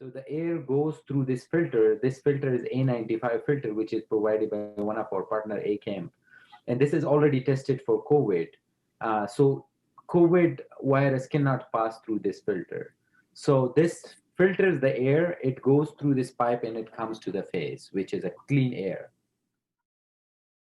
So the air goes through this filter. This filter is A95 filter, which is provided by one of our partner, ACAM. And this is already tested for COVID. So COVID virus cannot pass through this filter. So this filters the air, it goes through this pipe and it comes to the face, which is a clean air.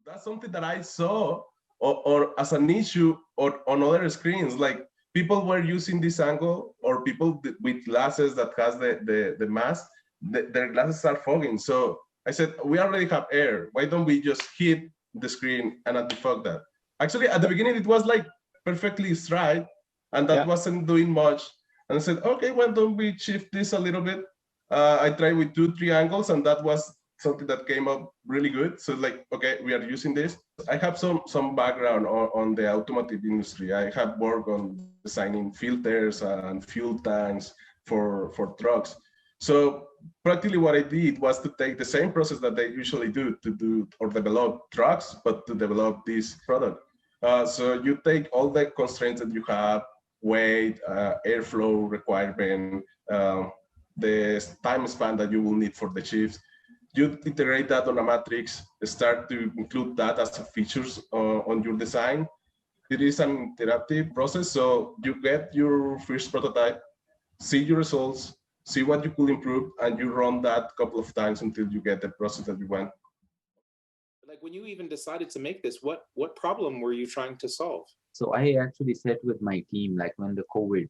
That's something that I saw or as an issue or on other screens. Like people were using this angle, or people with glasses that has the mask, their glasses are fogging. So I said, we already have air. Why don't we just hit the screen and defog that? Actually, at the beginning, it was like perfectly straight, and that Yeah. wasn't doing much. And I said, okay, why don't we shift this a little bit? I tried with 2 3 angles, and that was something that came up really good. So like, okay, we are using this. I have some background on the automotive industry. I have worked on designing filters and fuel tanks for trucks. So practically what I did was to take the same process that they usually do to do or develop trucks, but to develop this product. So you take all the constraints that you have, weight, airflow requirement, the time span that you will need for the chips. You integrate that on a matrix, start to include that as features on your design. It is an interactive process, so you get your first prototype, see your results, see what you could improve, and you run that a couple of times until you get the process that you want. Like when you even decided to make this, what problem were you trying to solve? So I actually sat with my team like when the COVID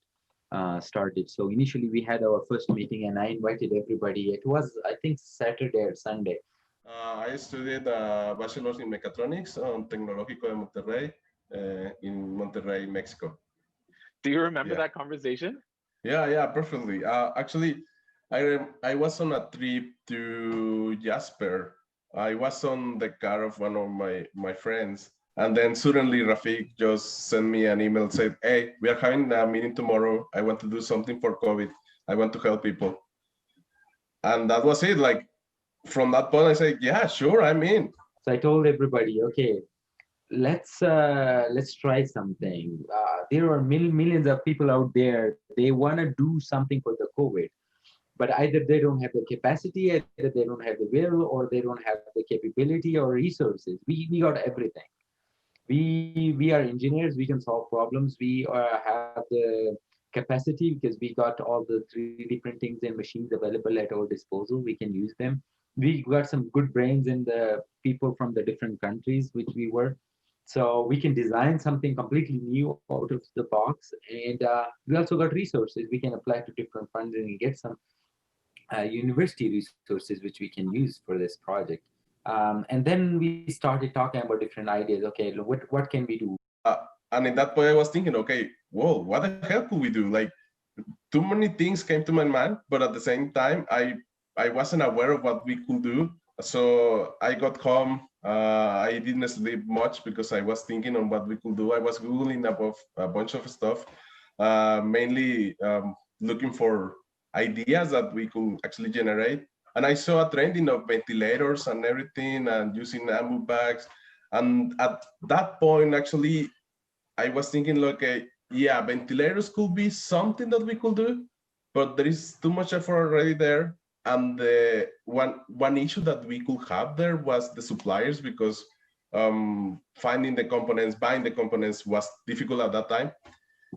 started. So initially we had our first meeting and I invited everybody. It was, I think, Saturday or Sunday. I studied bachelor's in mechatronics on Tecnológico de Monterrey in Monterrey, Mexico. Do you remember Yeah. that conversation? Yeah, perfectly. Actually, I was on a trip to Jasper. I was on the car of one of my friends, and then suddenly Rafik just sent me an email, said, "Hey, we are having a meeting tomorrow. I want to do something for COVID. I want to help people." And that was it. Like from that point, I said, "Yeah, sure, I'm in." So I told everybody, okay, let's try something. There are millions of people out there. They want to do something for the COVID, but either they don't have the capacity, either they don't have the will, or they don't have the capability or resources. We got everything. We are engineers. We can solve problems. We have the capacity because we got all the 3D printings and machines available at our disposal. We can use them. We got some good brains in the people from the different countries which we were, so we can design something completely new out of the box. And we also got resources. We can apply to different funding and get some university resources which we can use for this project. And then we started talking about different ideas. Okay, what can we do? Uh, and in that point, I was thinking, okay, whoa, what the hell could we do? Like, too many things came to my mind, but at the same time, I wasn't aware of what we could do. So I got home. I didn't sleep much because I was thinking on what we could do. I was googling about a bunch of stuff, mainly looking for ideas that we could actually generate. And I saw a trending of ventilators and everything, and using ammo bags. And at that point, actually, I was thinking, like, yeah, ventilators could be something that we could do, but there is too much effort already there. And the one issue that we could have there was the suppliers, because finding the components, buying the components was difficult at that time.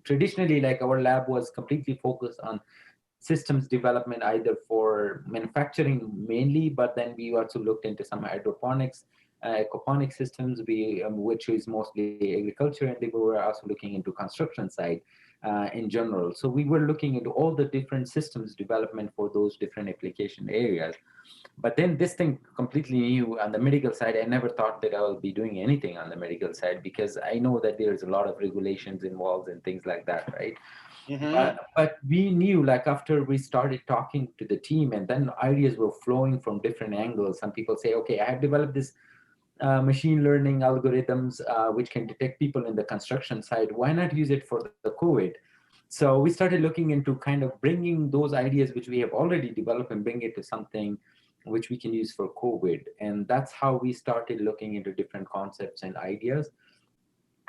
Traditionally, like our lab was completely focused on systems development, either for manufacturing mainly, but then we also looked into some hydroponics, aquaponic systems, which is mostly agriculture, and they were also looking into construction side in general. So we were looking into all the different systems development for those different application areas. But then this thing completely new on the medical side. I never thought that I will be doing anything on the medical side because I know that there's a lot of regulations involved and things like that, right? But we knew, like, after we started talking to the team and then ideas were flowing from different angles. Some people say, okay, I have developed this machine learning algorithms which can detect people in the construction side. Why not use it for the COVID? So we started looking into kind of bringing those ideas which we have already developed and bring it to something which we can use for COVID. And that's how we started looking into different concepts and ideas.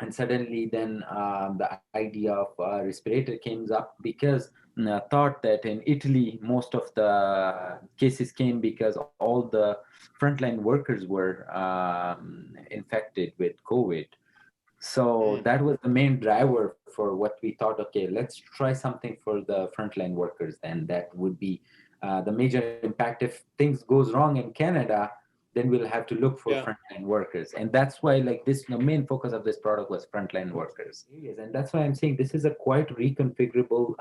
And suddenly then the idea of respirator came up, because thought that in Italy, most of the cases came because all the frontline workers were infected with COVID. So that was the main driver for what we thought, okay, let's try something for the frontline workers. Then that would be the major impact. If things goes wrong in Canada, then we'll have to look for frontline workers. And that's why like this, the main focus of this product was frontline workers. Yes, and that's why I'm saying this is a quite reconfigurable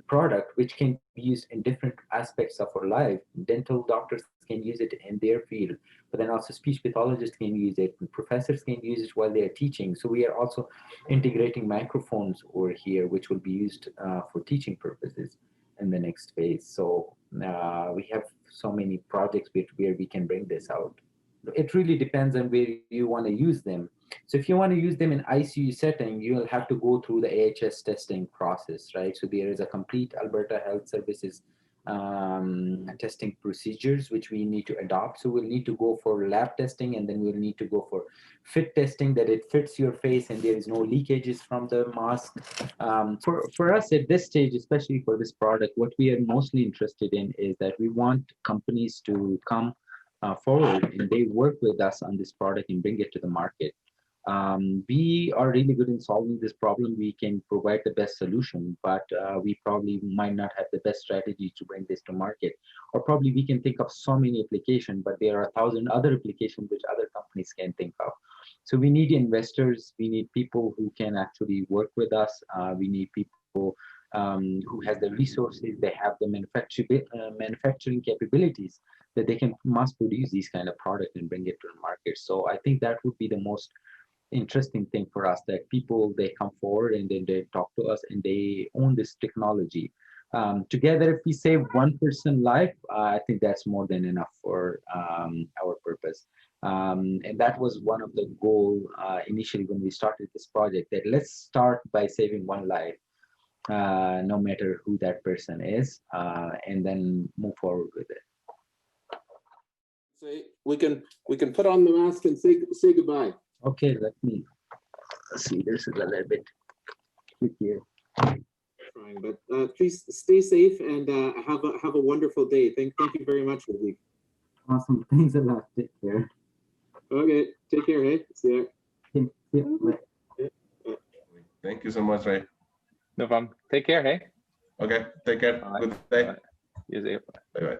product, which can be used in different aspects of our life. Dental doctors can use it in their field, but then also speech pathologists can use it, and professors can use it while they are teaching. So we are also integrating microphones over here, which will be used for teaching purposes in the next phase. So we have so many projects where we can bring this out. It really depends on where you want to use them. So if you want to use them in ICU setting, you'll have to go through the AHS testing process, right? So there is a complete Alberta Health Services testing procedures which we need to adopt. So we'll need to go for lab testing, and then we'll need to go for fit testing, that it fits your face and there is no leakages from the mask. For us at this stage, especially for this product, what we are mostly interested in is that we want companies to come forward and they work with us on this product and bring it to the market. We are really good in solving this problem. We can provide the best solution, but we probably might not have the best strategy to bring this to market. Or probably we can think of so many applications, but there are 1,000 other applications which other companies can think of. So we need investors. We need people who can actually work with us. We need people who has the resources. They have the manufacturing capabilities that they can mass produce these kind of product and bring it to the market. So I think that would be the most interesting thing for us, that people, they come forward and then they talk to us and they own this technology. Together, if we save one person life, I think that's more than enough for our purpose. And that was one of the goal initially when we started this project, that let's start by saving one life, no matter who that person is, and then move forward with it. Say we can put on the mask and say goodbye. Okay, let me see. This is a little bit trickier. But please stay safe and have a wonderful day. Thank you very much, Rajiv. Awesome. Thanks a lot. Take care. Okay, take care. Hey, see ya. Yeah. Thank you so much, Ray. No problem. Take care. Hey. Okay, take care. Good day. Bye. Bye bye.